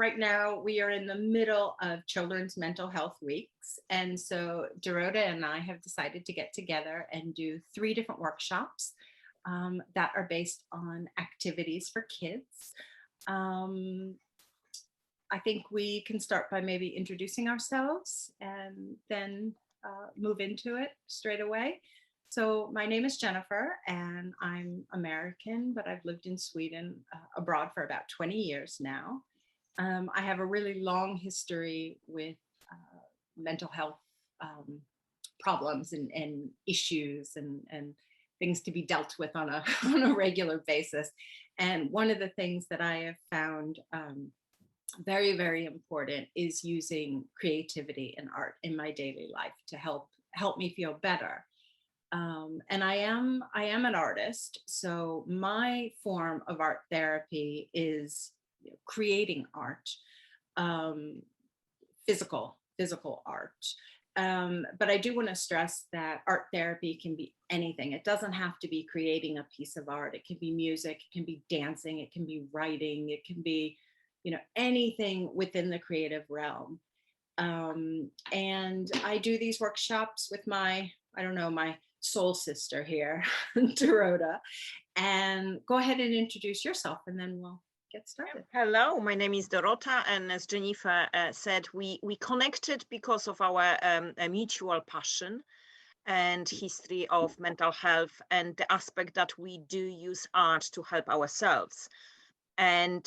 right now we are in the middle of Children's Mental Health Weeks. And so Dorota and I have decided to get together and do 3 different workshops that are based on activities for kids. I think we can start by maybe introducing ourselves and then move into it straight away. So my name is Jennifer and I'm American, but I've lived in Sweden abroad for about 20 years now. I have a really long history with mental health problems and issues and things to be dealt with on a, on a regular basis. And one of the things that I have found very, very important is using creativity and art in my daily life to help me feel better. And I am an artist, so my form of art therapy is creating art, physical art. But I do want to stress that art therapy can be anything. It doesn't have to be creating a piece of art. It can be music, it can be dancing, it can be writing, it can be, anything within the creative realm. And I do these workshops with my soul sister here, Dorota. And go ahead and introduce yourself and then we'll get started. Hello, my name is Dorota, and as Jennifer said, we connected because of our mutual passion and history of mental health and the aspect that we do use art to help ourselves. And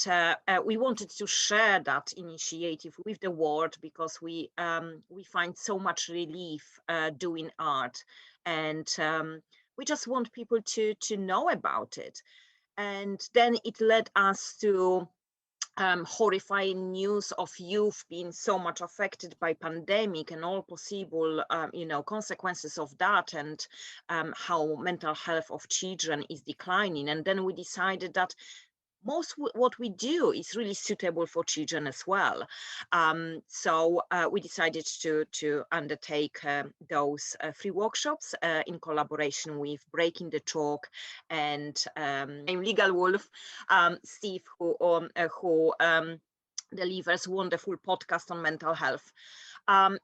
we wanted to share that initiative with the world because we find so much relief doing art, and we just want people to know about it. And then it led us to horrifying news of youth being so much affected by pandemic and all possible consequences of that, and how mental health of children is declining. And then we decided that most what we do is really suitable for children as well. So we decided to undertake those 3 workshops in collaboration with Breaking the Chalk and Legal Wolf, Steve, who delivers wonderful podcast on mental health.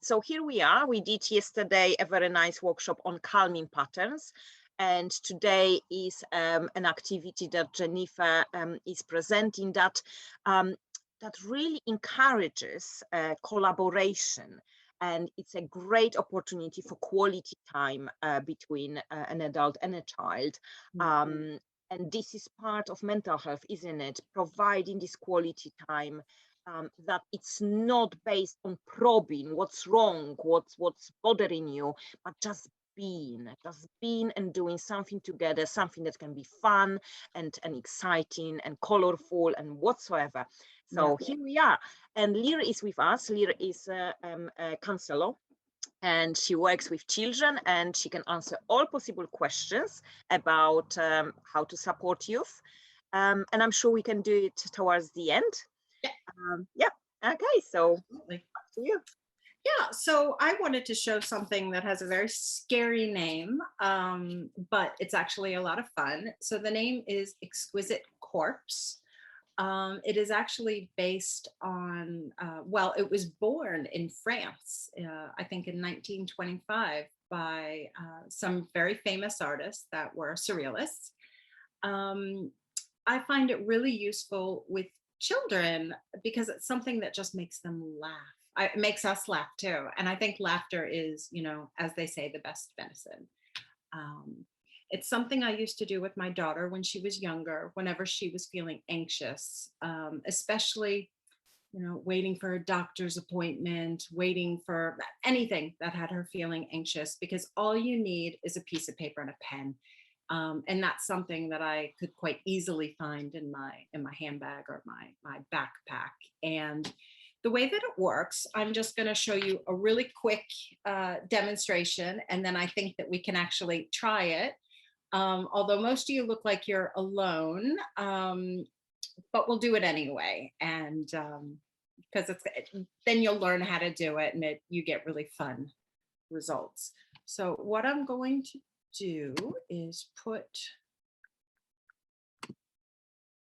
So here we are. We did yesterday a very nice workshop on calming patterns. And today is an activity that Jennifer is presenting that really encourages collaboration. And it's a great opportunity for quality time between an adult and a child. And this is part of mental health, isn't it? Providing this quality time that it's not based on probing what's wrong, what's bothering you, but just being and doing something together, something that can be fun and exciting and colorful and whatsoever. So Here we are. And Lyra is with us. Lyra is a counselor, and she works with children, and she can answer all possible questions about how to support youth. And I'm sure we can do it towards the end. Okay, so back to you. Yeah, so I wanted to show something that has a very scary name, but it's actually a lot of fun. So the name is Exquisite Corpse. It is actually based on, it was born in France, I think in 1925 by some very famous artists that were surrealists. I find it really useful with children because it's something that just makes them laugh. It makes us laugh too. And I think laughter is, as they say, the best medicine. It's something I used to do with my daughter when she was younger, whenever she was feeling anxious, especially, waiting for a doctor's appointment, waiting for anything that had her feeling anxious, because all you need is a piece of paper and a pen. And that's something that I could quite easily find in my handbag or my backpack. And the way that it works, I'm just going to show you a really quick demonstration, and then I think that we can actually try it. Although most of you look like you're alone, but we'll do it anyway. And because then you'll learn how to do it, and you get really fun results. So what I'm going to do is put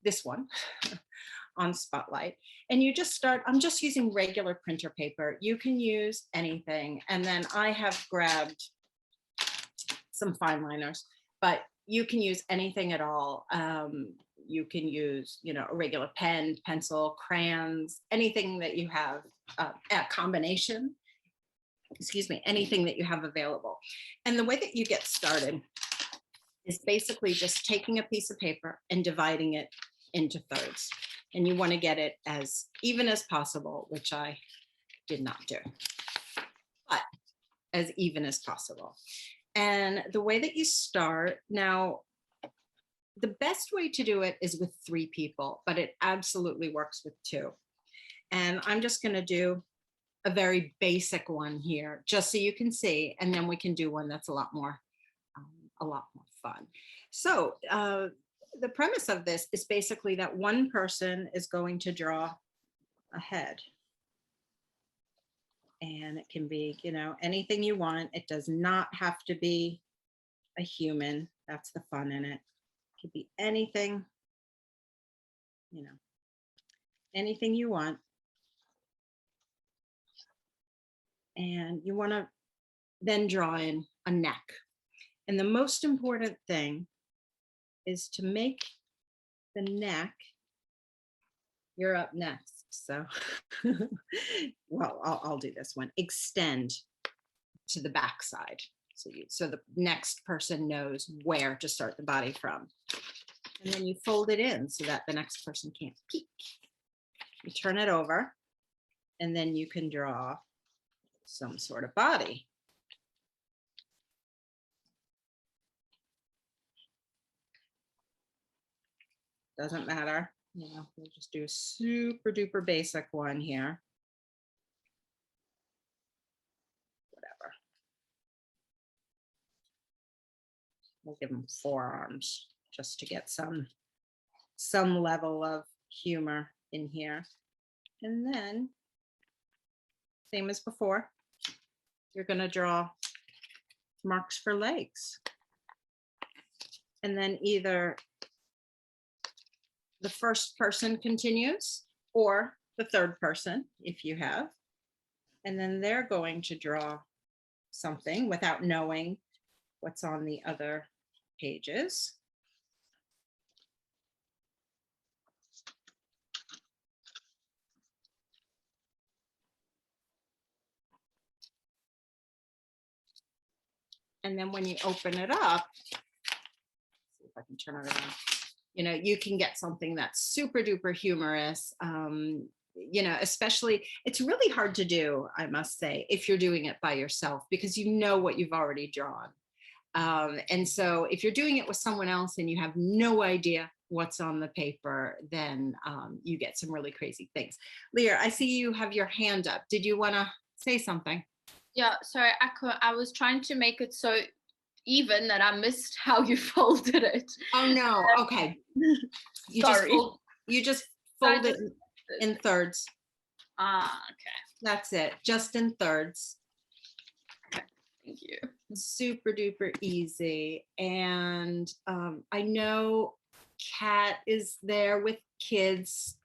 this one on Spotlight, and you just start. I'm just using regular printer paper. You can use anything. And then I have grabbed some fine liners, but you can use anything at all. You can use, a regular pen, pencil, crayons, anything that you have, a combination, excuse me, anything that you have available. And the way that you get started is basically just taking a piece of paper and dividing it into thirds. And you want to get it as even as possible, which I did not do, but as even as possible. And the way that you start now, the best way to do it is with 3 people, but it absolutely works with 2. And I'm just going to do a very basic one here, just so you can see, and then we can do one that's a lot more fun. So the premise of this is basically that one person is going to draw a head. And it can be, anything you want. It does not have to be a human. That's the fun in it. It could be anything, anything you want. And you want to then draw in a neck. And the most important thing is to make the neck, you're up next. So, well, I'll do this one, extend to the back side. So the next person knows where to start the body from. And then you fold it in so that the next person can't peek. You turn it over, and then you can draw some sort of body. Doesn't matter, we'll just do a super duper basic one here. Whatever. We'll give them 4 arms just to get some level of humor in here. And then, same as before, you're going to draw marks for legs. And then either the first person continues or the third person, if you have. And then they're going to draw something without knowing what's on the other pages. And then when you open it up, see if I can turn it around, you can get something that's super duper humorous. Especially, it's really hard to do, I must say, if you're doing it by yourself, because you know what you've already drawn. And so if you're doing it with someone else and you have no idea what's on the paper, then you get some really crazy things. Leah, I see you have your hand up. Did you want to say something? Yeah, sorry, I was trying to make it so even that I missed how you folded it. Oh no, okay. You just fold it in thirds. Okay. That's it, just in thirds. Okay, thank you. Super duper easy. And I know Kat is there with kids.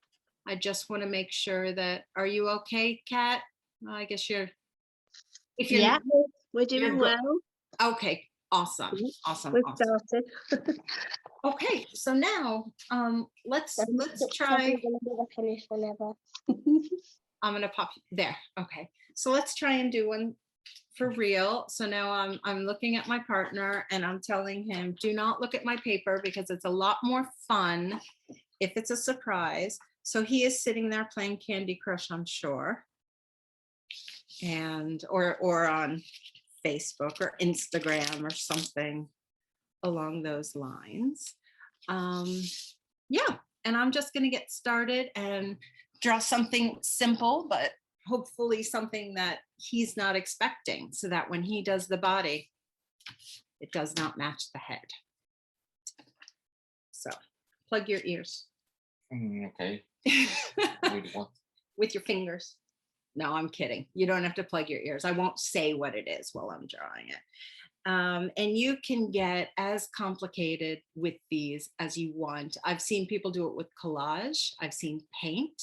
I just want to make sure that, are you okay, Kat? I guess if you're, yeah, we're doing well. Okay, awesome. We've started. Okay, so now let's try. Finish whenever. I'm gonna pop there. Okay, so let's try and do one for real. So now I'm looking at my partner and I'm telling him, do not look at my paper because it's a lot more fun if it's a surprise. So he is sitting there playing Candy Crush, I'm sure, and or on Facebook or Instagram or something along those lines. Yeah, and I'm just going to get started and draw something simple, but hopefully something that he's not expecting, so that when he does the body, it does not match the head. So plug your ears. Okay. With your fingers. No, I'm kidding. You don't have to plug your ears. I won't say what it is while I'm drawing it. And you can get as complicated with these as you want. I've seen people do it with collage. I've seen paint.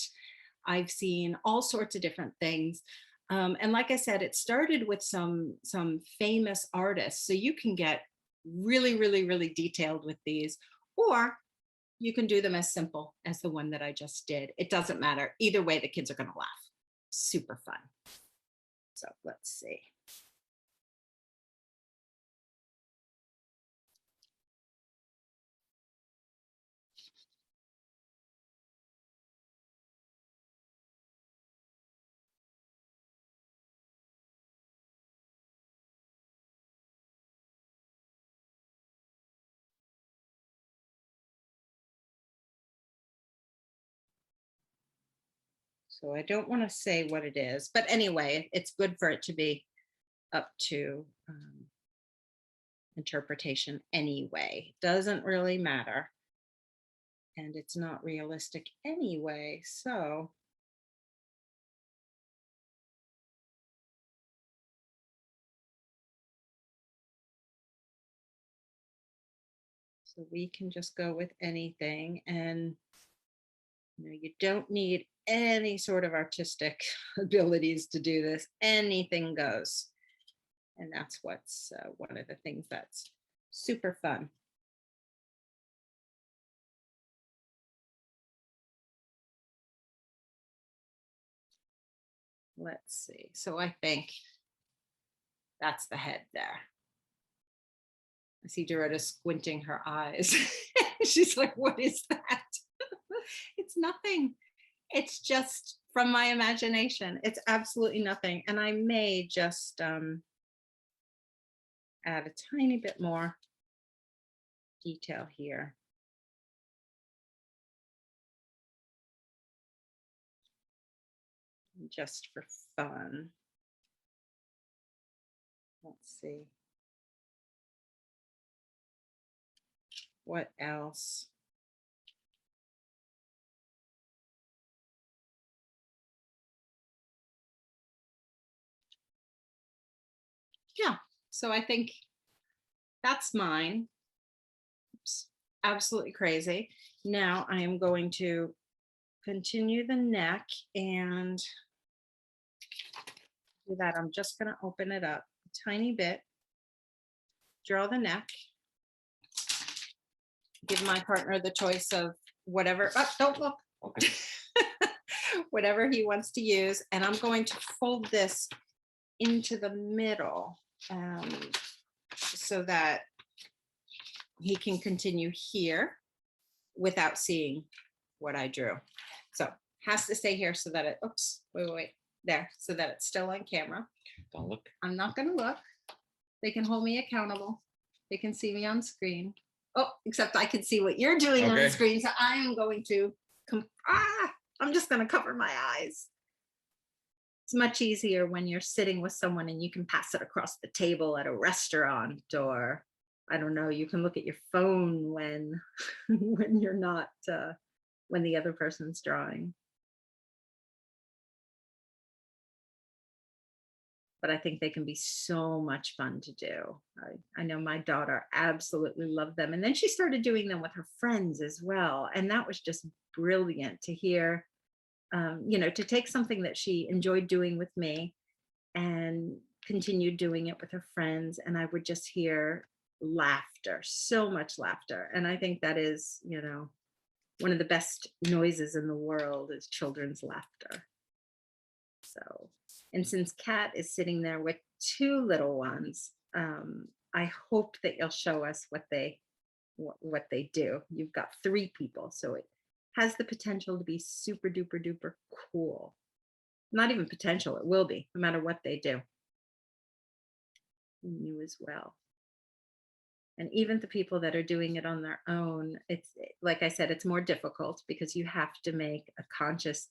I've seen all sorts of different things. And like I said, it started with some famous artists. So you can get really, really, really detailed with these, or you can do them as simple as the one that I just did. It doesn't matter. Either way, the kids are going to laugh. Super fun. So let's see. So I don't want to say what it is, but anyway, it's good for it to be up to interpretation anyway. Doesn't really matter. And it's not realistic anyway, so. So we can just go with anything, and you don't need any sort of artistic abilities to do this. Anything goes. And that's what's one of the things that's super fun. Let's see. So I think that's the head there. I see Dorota squinting her eyes. She's like, what is that? It's nothing. It's just from my imagination. It's absolutely nothing. And I may just add a tiny bit more detail here. Just for fun. Let's see. What else? Yeah, so I think that's mine. Oops, absolutely crazy. Now I am going to continue the neck and do that. I'm just going to open it up a tiny bit, draw the neck, give my partner the choice of whatever. Oh, don't look. Okay. Whatever he wants to use. And I'm going to fold this into the middle so that he can continue here without seeing what I drew. So has to stay here so that it, oops, wait, there, so that it's still on camera. Don't look. I'm not going to look. They can hold me accountable. They can see me on screen. Oh, except I can see what you're doing on the screen. So I am going to, I'm just going to cover my eyes. It's much easier when you're sitting with someone and you can pass it across the table at a restaurant, or I don't know, you can look at your phone when when you're not, when the other person's drawing. But I think they can be so much fun to do. I know my daughter absolutely loved them. And then she started doing them with her friends as well. And that was just brilliant to hear, to take something that she enjoyed doing with me and continue doing it with her friends. And I would just hear laughter, so much laughter. And I think that is, one of the best noises in the world is children's laughter. So, and since Kat is sitting there with two little ones, I hope that you'll show us what they do. You've got three people, so it has the potential to be super duper duper cool. Not even potential, it will be, no matter what they do. And you as well. And even the people that are doing it on their own, it's like I said, it's more difficult because you have to make a conscious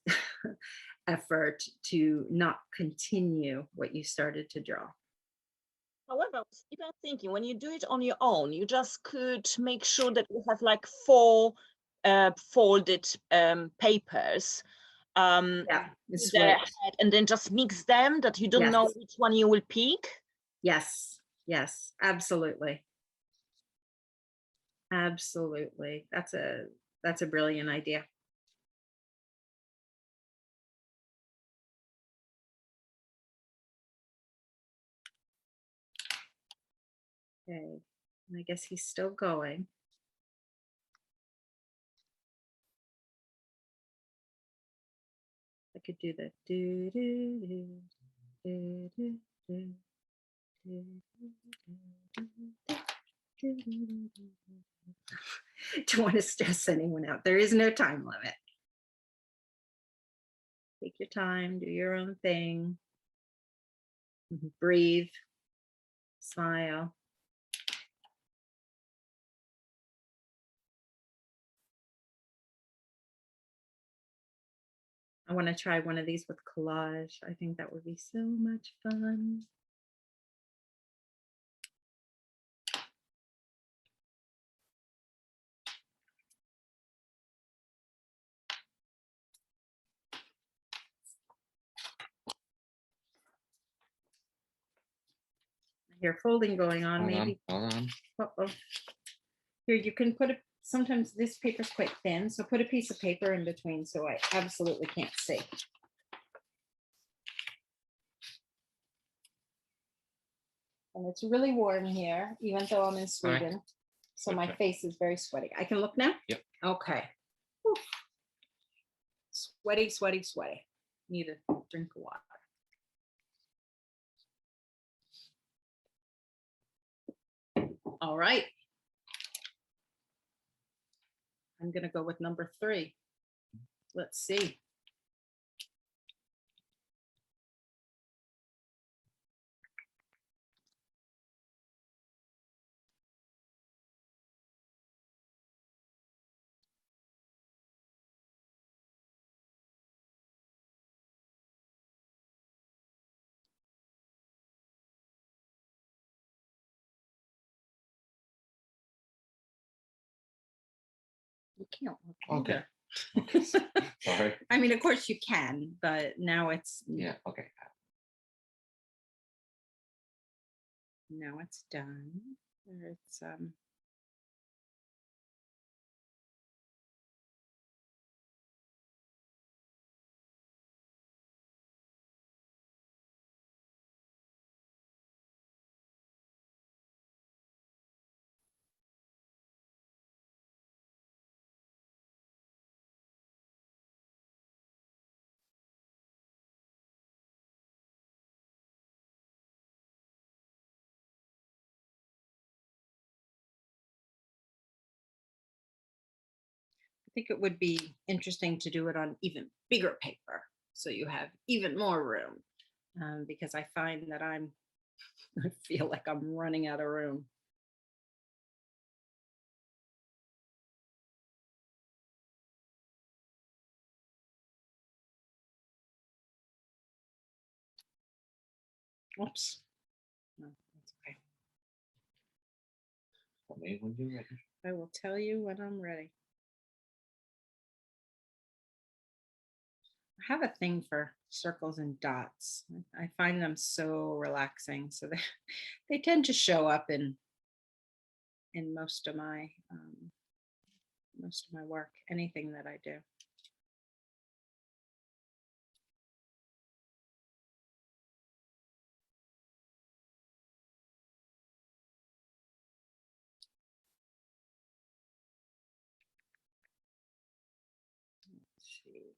effort to not continue what you started to draw. However, I was even thinking when you do it on your own, you just could make sure that you have like 4 folded papers. Yeah, and then just mix them, that you don't know which one you will pick. Yes. Yes, absolutely. Absolutely. That's a brilliant idea. Okay. And I guess he's still going. I could do the do do do do do do do do do. Don't want to stress anyone out. There is no time limit. Take your time, do your own thing. Breathe, smile. I want to try one of these with collage. I think that would be so much fun. I hear folding going on, maybe. Hold on. Uh-oh. Here, you can put sometimes this paper's quite thin, so put a piece of paper in between so I absolutely can't see. And it's really warm here, even though I'm in Sweden. So my Okay. face is very sweaty. I can look now? Yep. Okay. Whew. Sweaty, sweaty, sweaty. Need a drink of water. All right. I'm going to go with number 3. Let's see. You can't look Okay. either. Okay. Sorry. I mean, of course you can, but now it's Yeah. Okay. now it's done. It's I think it would be interesting to do it on even bigger paper so you have even more room, because I find that I feel like I'm running out of room. Oops. No, that's okay. Tell me when you're ready. I will tell you when I'm ready. I have a thing for circles and dots. I find them so relaxing. So they tend to show up in most of my work, anything that I do. Let's see.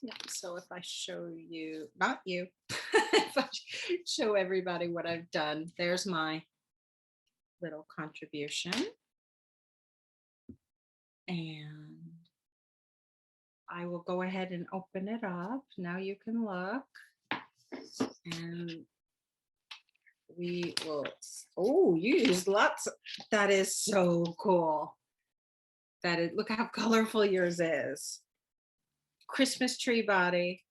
Yeah, so if I show you, not you, if I show everybody what I've done, there's my little contribution. And I will go ahead and open it up. Now you can look. And we will, oh, you used lots. That is so cool. That is, look how colorful yours is. Christmas tree body,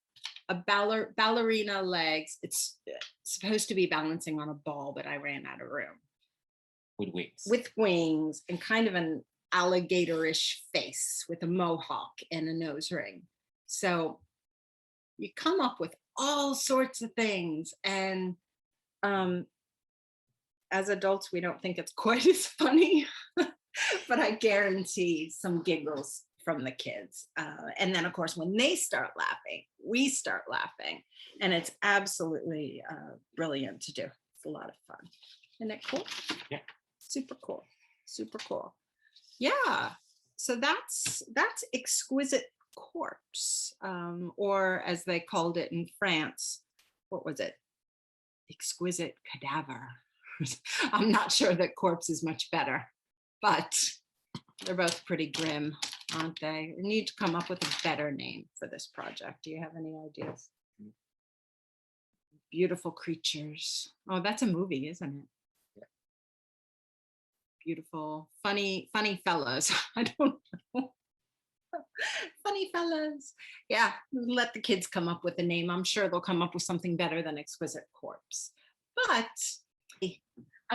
a ballerina legs. It's supposed to be balancing on a ball, but I ran out of room. With wings. With wings and kind of an alligator-ish face with a mohawk and a nose ring. So you come up with all sorts of things, and as adults we don't think it's quite as funny, but I guarantee some giggles from the kids, and then of course when they start laughing, we start laughing, and it's absolutely brilliant to do. It's a lot of fun. Isn't it cool? Yeah. Super cool. Super cool. Yeah. So that's Exquisite Corpse, or as they called it in France, what was it? Exquisite Cadaver. I'm not sure that corpse is much better, but they're both pretty grim, aren't they? We need to come up with a better name for this project. Do you have any ideas? Beautiful creatures. Oh, that's a movie, isn't it? Beautiful, funny fellas. I don't know. Funny fellas. Yeah, let the kids come up with a name. I'm sure they'll come up with something better than Exquisite Corpse. But I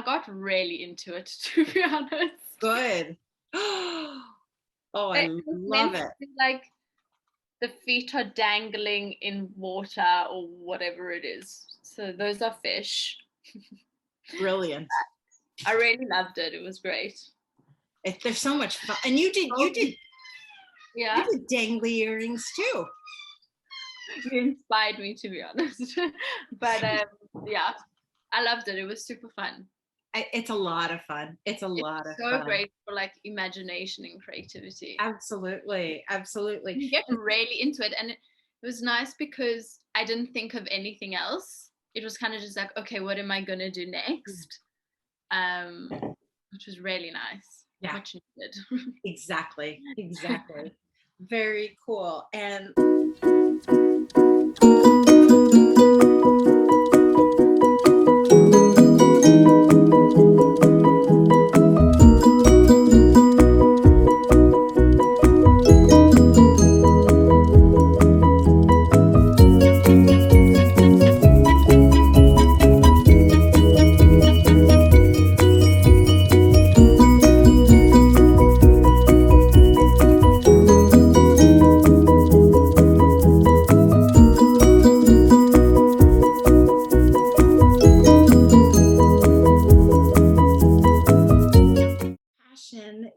got really into it, to be honest. good. Oh, I It was love meant it. to be like the feet are dangling in water or whatever it is. So those are fish. Brilliant. I really loved it. It was great. There's so much fun. And you did Yeah, dangly earrings too. you inspired me, to be honest. But yeah, I loved it. It was super fun. It's a lot of fun. It's a lot of So fun. great for like imagination and creativity. Absolutely. Absolutely. You get really into it, and it was nice because I didn't think of anything else. It was kind of just like, okay, what am I gonna do next? Which was really nice. Yeah. Much needed. Exactly. Very cool. And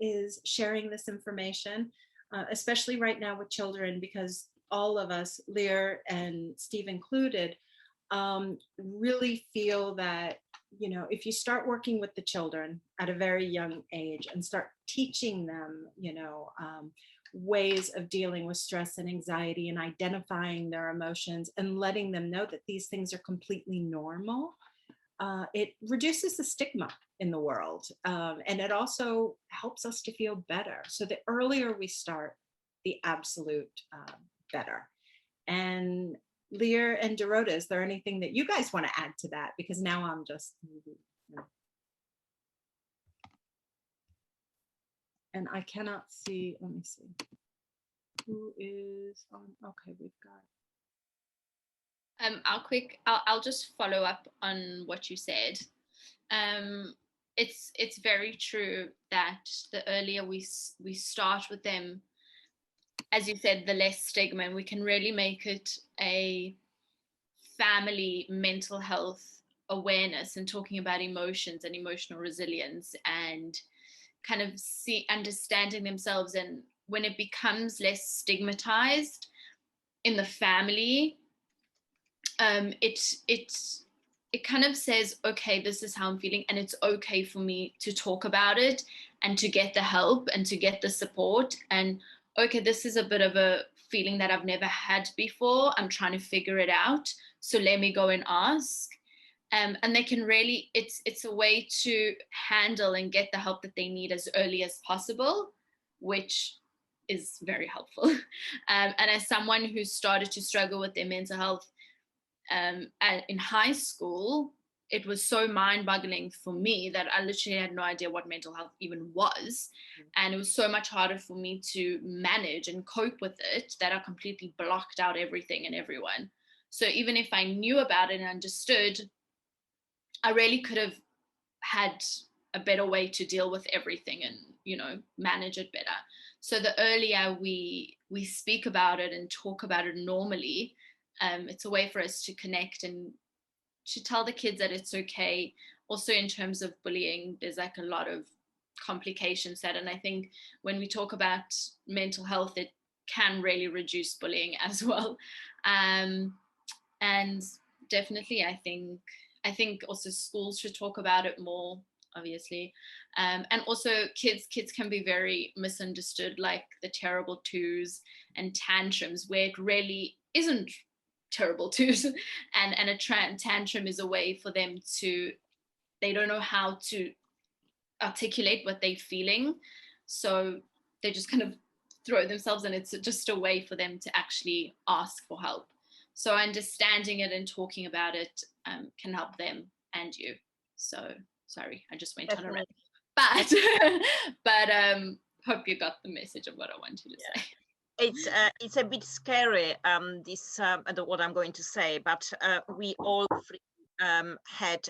is sharing this information, especially right now with children, because all of us, Lear and Steve included, really feel that, you know, if you start working with the children at a very young age and start teaching them, you know, ways of dealing with stress and anxiety and identifying their emotions and letting them know that these things are completely normal, it reduces the stigma in the world, and it also helps us to feel better. So the earlier we start, the absolute better. And Lear and Dorota, is there anything that you guys want to add to that? Because now I'm just, and I cannot see, let me see. Who is on? Okay, we've got. I'll just follow up on what you said. It's very true that the earlier we start with them, as you said, the less stigma, and we can really make it a family mental health awareness and talking about emotions and emotional resilience and kind of understanding themselves. And when it becomes less stigmatized in the family, it kind of says, okay, this is how I'm feeling, and it's okay for me to talk about it and to get the help and to get the support. And okay, this is a bit of a feeling that I've never had before. I'm trying to figure it out. So let me go and ask. And they can really, it's a way to handle and get the help that they need as early as possible, which is very helpful. And as someone who started to struggle with their mental health in high school, it was so mind-boggling for me that I literally had no idea what mental health even was. And it was so much harder for me to manage and cope with it that I completely blocked out everything and everyone. So even if I knew about it and understood, I really could have had a better way to deal with everything and, you know, manage it better. So the earlier we speak about it and talk about it normally, it's a way for us to connect and to tell the kids that it's okay. Also, in terms of bullying, there's like a lot of complications that, and I think when we talk about mental health, it can really reduce bullying as well. And definitely, I think also schools should talk about it more, obviously. And also kids can be very misunderstood, like the terrible twos and tantrums, where it really isn't terrible twos. And a tantrum is a way for them to, they don't know how to articulate what they're feeling, so they just kind of throw themselves, and it's just a way for them to actually ask for help. So understanding it and talking about it can help them and you. So sorry, I just went on a rant, but hope you got the message of what I wanted to say. It's a bit scary, this what I'm going to say, but we all had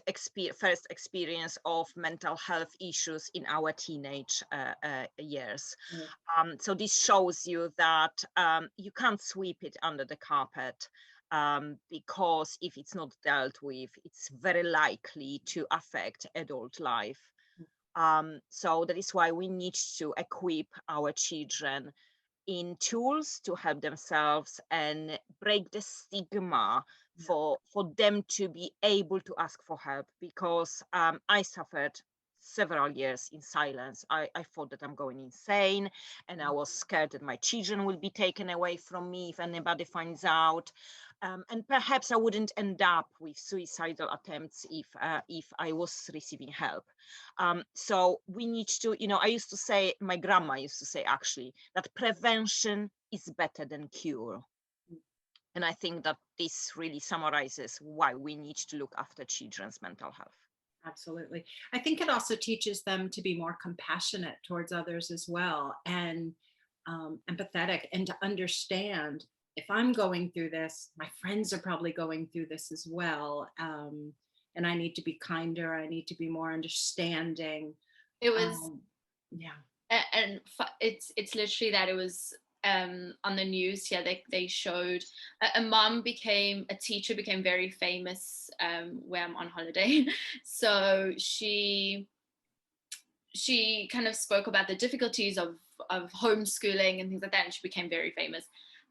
first experience of mental health issues in our teenage years. So this shows you that you can't sweep it under the carpet, because if it's not dealt with, it's very likely to affect adult life. So that is why we need to equip our children in tools to help themselves and break the stigma for them to be able to ask for help, because I suffered several years in silence. I thought that I'm going insane, and I was scared that my children will be taken away from me if anybody finds out. And perhaps I wouldn't end up with suicidal attempts if I was receiving help. So we need to, I used to say, my grandma used to say actually, that prevention is better than cure. And I think that this really summarizes why we need to look after children's mental health. Absolutely. I think it also teaches them to be more compassionate towards others as well, and empathetic, and to understand, if I'm going through this, my friends are probably going through this as well. And I need to be kinder. I need to be more understanding. It was, yeah. And it's literally that. It was on the news here, they showed a teacher became very famous where I'm on holiday. So she kind of spoke about the difficulties of homeschooling and things like that, and she became very famous.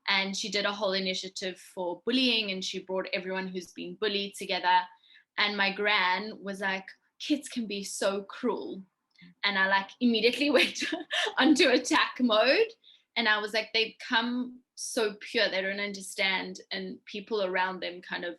And she did a whole initiative for bullying, and she brought everyone who's been bullied together. And my gran was like, kids can be so cruel. And I like immediately went onto attack mode. And I was like, they've come so pure, they don't understand, and people around them kind of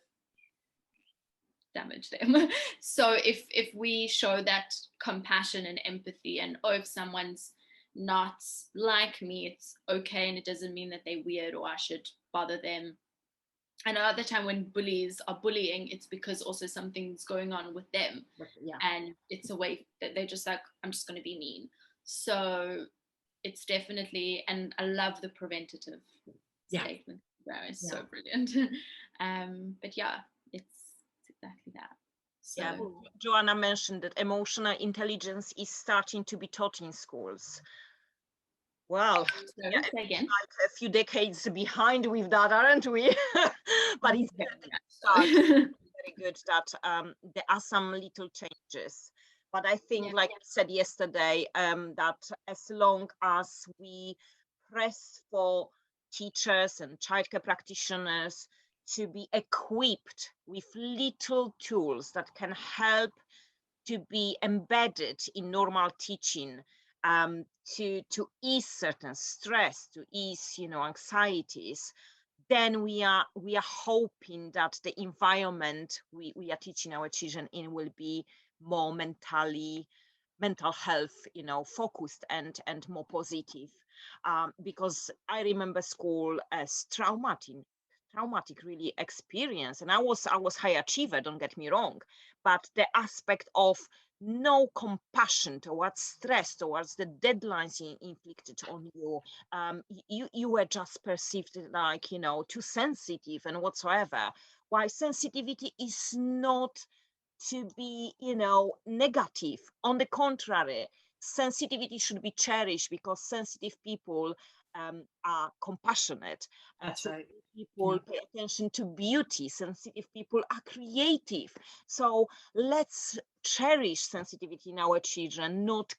damage them. So if we show that compassion and empathy, and if someone's not like me, it's okay, and it doesn't mean that they're weird or I should bother them. And another time when bullies are bullying, it's because also something's going on with them. Yeah. And it's a way that they're just like, I'm just going to be mean. So it's definitely, and I love the preventative statement. It's so brilliant. But yeah, it's exactly that. So, Joanna mentioned that emotional intelligence is starting to be taught in schools. Well, again, like a few decades behind with that, aren't we? But it's very good that there are some little changes. But I think, like I said yesterday, that as long as we press for teachers and childcare practitioners to be equipped with little tools that can help to be embedded in normal teaching, to ease certain stress, to ease, anxieties, then we are hoping that the environment we are teaching our children in will be more mental health, focused and more positive. Because I remember school as traumatic traumatic really experience, and I was high achiever, don't get me wrong, but the aspect of no compassion towards stress, towards the deadlines inflicted on you, you were just perceived like, you know, too sensitive and whatsoever. Why sensitivity is not to be, you know, negative. On the contrary, sensitivity should be cherished, because sensitive people are compassionate. That's right. People Yeah. pay attention to beauty. Sensitive people are creative. So let's cherish sensitivity in our children, not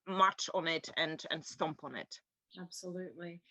march on it and stomp on it. Absolutely.